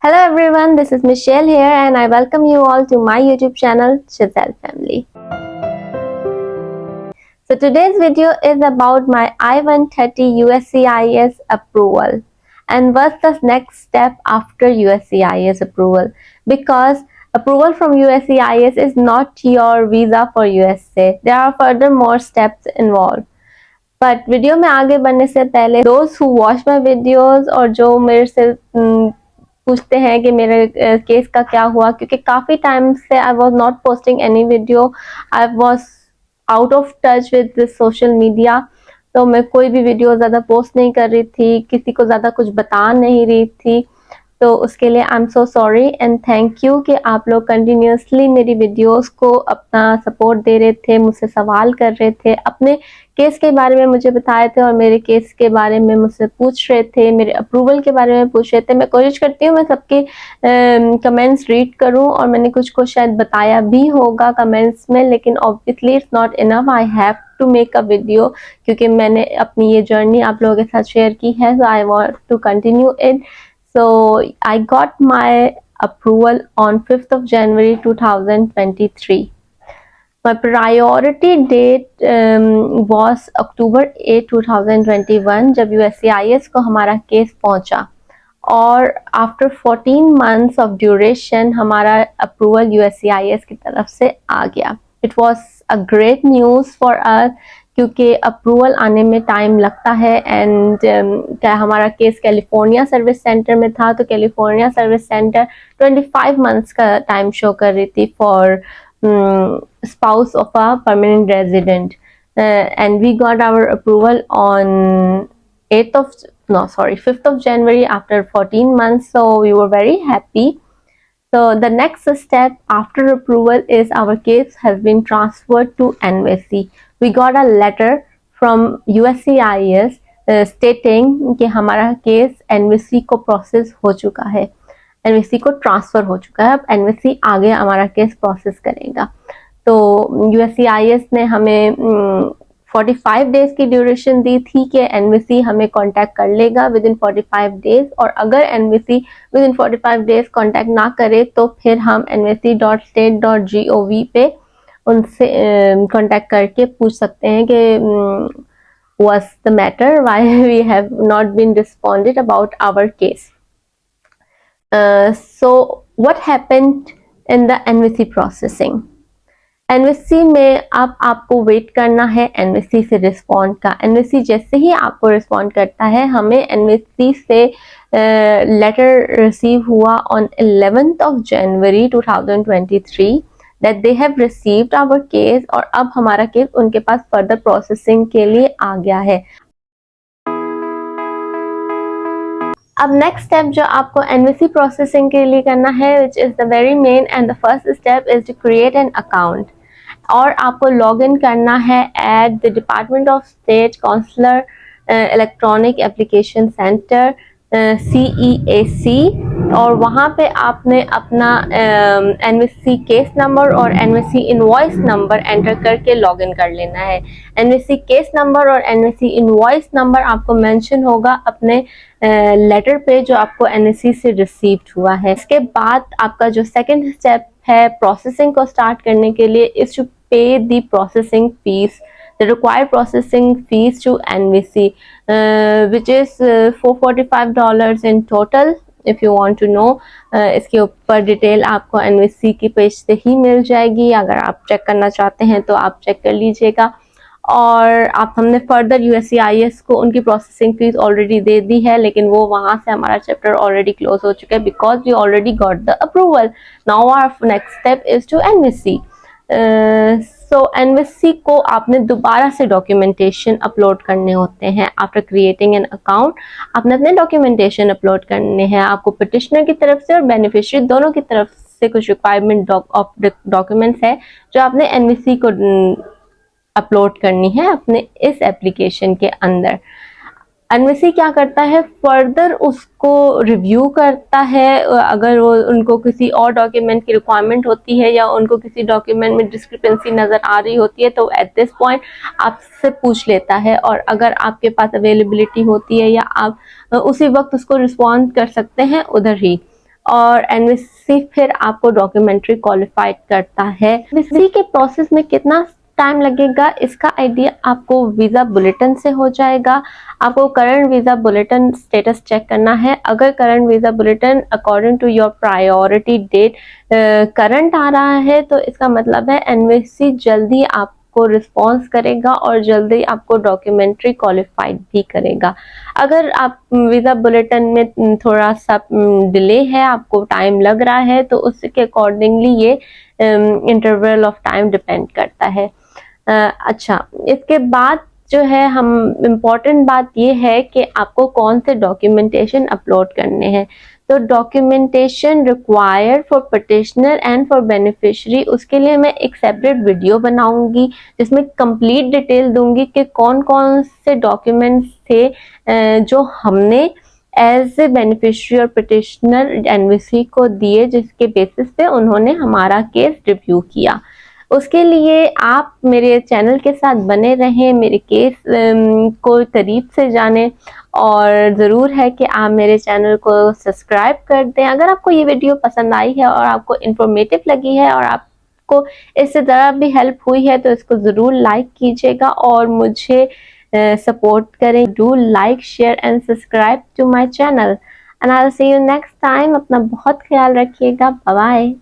Hello everyone, this is Michelle here and I welcome you all to my YouTube channel Shazelle Family. So today's video is about my I-130 USCIS approval and what's the next step after USCIS approval, because approval from USCIS is not your visa for USA. There are further more steps involved. But video में आगे बढ़ने से पहले दोस्त who watch my videos और जो मेरे से पूछते हैं कि मेरे केस का क्या हुआ, क्योंकि काफ़ी टाइम से I was not posting any video, I was out of touch with this social media. तो मैं कोई भी वीडियो ज़्यादा पोस्ट नहीं कर रही थी, किसी को ज़्यादा कुछ बता नहीं रही थी। तो उसके लिए I am so sorry and thank you कि आप लोग कंटिन्यूसली मेरी वीडियोस को अपना सपोर्ट दे रहे थे, मुझसे सवाल कर रहे थे, अपने केस के बारे में मुझे बताए थे और मेरे केस के बारे में मुझसे पूछ रहे थे, मेरे अप्रूवल के बारे में पूछ रहे थे। मैं कोशिश करती हूँ मैं सबके कमेंट्स रीड करूँ और मैंने कुछ को शायद बताया भी होगा कमेंट्स में, लेकिन obviously it's not enough, I have to make a video, क्योंकि मैंने अपनी ये जर्नी आप लोगों के साथ शेयर की है, so I want to continue it. So I got my approval on 5th of January 2023. My priority date was October 8, 2021 जब USCIS को हमारा केस पहुंचा और आफ्टर 14 months of duration हमारा अप्रूवल USCIS की तरफ से आ गया। It was a great news for us क्योंकि अप्रूवल आने में टाइम लगता है एंड क्या हमारा केस कैलिफोर्निया सर्विस सेंटर में था, तो कैलिफोर्निया सर्विस सेंटर 25 मंथ्स का टाइम शो कर रही थी for spouse of a permanent resident, and we got our approval on 5th of January after 14 months, so we were very happy. So the next step after approval is our case has been transferred to NVC. We got a letter from USCIS stating कि हमारा case NVC को process हो चुका है, NVC को transfer हो चुका है, अब NVC आगे हमारा केस प्रोसेस करेगा। तो USCIS ने हमें 45 डेज की ड्यूरेशन दी थी कि NVC हमें कांटेक्ट कर लेगा विद इन 45 डेज, और अगर NVC with in 45 days contact ना करे तो फिर हम nvc.state.gov पे उनसे कांटेक्ट करके पूछ सकते हैं कि what's the matter, why we have not been responded about our case. So what happened in the NVC processing? NVC में अब आपको वेट करना है NVC से रिस्पॉन्ड का। NVC जैसे ही आपको रिस्पॉन्ड करता है, हमें NVC से लेटर रिसीव हुआ on 11th of January 2023 that they have received our case, और अब हमारा केस उनके पास फर्दर प्रोसेसिंग के लिए आ गया है। अब नेक्स्ट स्टेप जो आपको NVC प्रोसेसिंग के लिए करना है, which is the very main and the first step, is to create an account, और आपको लॉग इन करना है at the department of state consular electronic application center CEAC, और वहाँ पे आपने अपना NVC केस नंबर और NVC इनवॉइस नंबर एंटर करके लॉग इन कर लेना है। NVC केस नंबर और NVC इनवॉइस नंबर आपको मेंशन होगा अपने लेटर पे जो आपको NVC से रिसीव्ड हुआ है। इसके बाद आपका जो सेकंड स्टेप है प्रोसेसिंग को स्टार्ट करने के लिए, इज टू पे the processing fees, the required processing fees to NVC, which is $445 in total. If you want to know, इसके ऊपर डिटेल आपको NVC की पेज से ही मिल जाएगी, अगर आप चेक करना चाहते हैं तो आप चेक कर लीजिएगा। और आप हमने फर्दर USCIS को उनकी प्रोसेसिंग फीस ऑलरेडी दे दी है, लेकिन वो वहाँ से हमारा चैप्टर ऑलरेडी क्लोज हो चुका है because we already got the approval. Now our next step is to NVC। So NVC को आपने दोबारा से डॉक्यूमेंटेशन अपलोड करने होते हैं। आफ्टर क्रिएटिंग एन अकाउंट आपने अपने डॉक्यूमेंटेशन अपलोड करने हैं, आपको पिटिशनर की तरफ से और बेनिफिशियरी दोनों की तरफ से कुछ रिक्वायरमेंट ऑफ डॉक्यूमेंट्स है जो आपने NVC को अपलोड करनी है अपने इस एप्लीकेशन के अंदर। NVC क्या करता है, फर्दर उसको रिव्यू करता है, अगर वो उनको किसी और डॉक्यूमेंट की रिक्वायरमेंट होती है या उनको किसी डॉक्यूमेंट में डिस्क्रिपेंसी नज़र आ रही होती है तो एट दिस पॉइंट आपसे पूछ लेता है, और अगर आपके पास अवेलेबिलिटी होती है या आप उसी वक्त उसको रिस्पॉन्ड कर सकते हैं उधर ही। और एनवीसी फिर आपको डॉक्यूमेंट्री क्वालिफाइड करता है। एनवीसी के प्रोसेस में कितना टाइम लगेगा इसका आइडिया आपको वीज़ा बुलेटिन से हो जाएगा। आपको current visa bulletin status check करना है। अगर current visa bulletin according to your priority date current आ रहा है तो इसका मतलब है एनवीसी जल्दी आपको रिस्पॉन्स करेगा और जल्दी आपको डॉक्यूमेंट्री क्वालिफाइड भी करेगा। अगर आप वीज़ा बुलेटिन में थोड़ा सा डिले है, आपको टाइम लग रहा है, तो उसके अकॉर्डिंगली ये इंटरवल ऑफ टाइम डिपेंड करता है। अच्छा, इसके बाद जो है हम इम्पॉर्टेंट बात ये है कि आपको कौन से डॉक्यूमेंटेशन अपलोड करने हैं। तो documentation required for petitioner and for beneficiary, उसके लिए मैं एक सेपरेट वीडियो बनाऊंगी जिसमें कंप्लीट डिटेल दूंगी कि कौन कौन से डॉक्यूमेंट्स थे जो हमने एज ए बेनिफिशियरी और पिटिशनर एनवीसी को दिए, जिसके बेसिस पे उन्होंने हमारा केस रिव्यू किया। उसके लिए आप मेरे चैनल के साथ बने रहें, मेरे केस को करीब से जानें और ज़रूर है कि आप मेरे चैनल को सब्सक्राइब कर दें। अगर आपको ये वीडियो पसंद आई है और आपको इन्फॉर्मेटिव लगी है और आपको इससे ज़रा भी हेल्प हुई है तो इसको ज़रूर लाइक कीजिएगा और मुझे सपोर्ट करें। Do like, share and subscribe to my channel and I will see you next time. अपना बहुत ख्याल रखिएगा। Bye bye.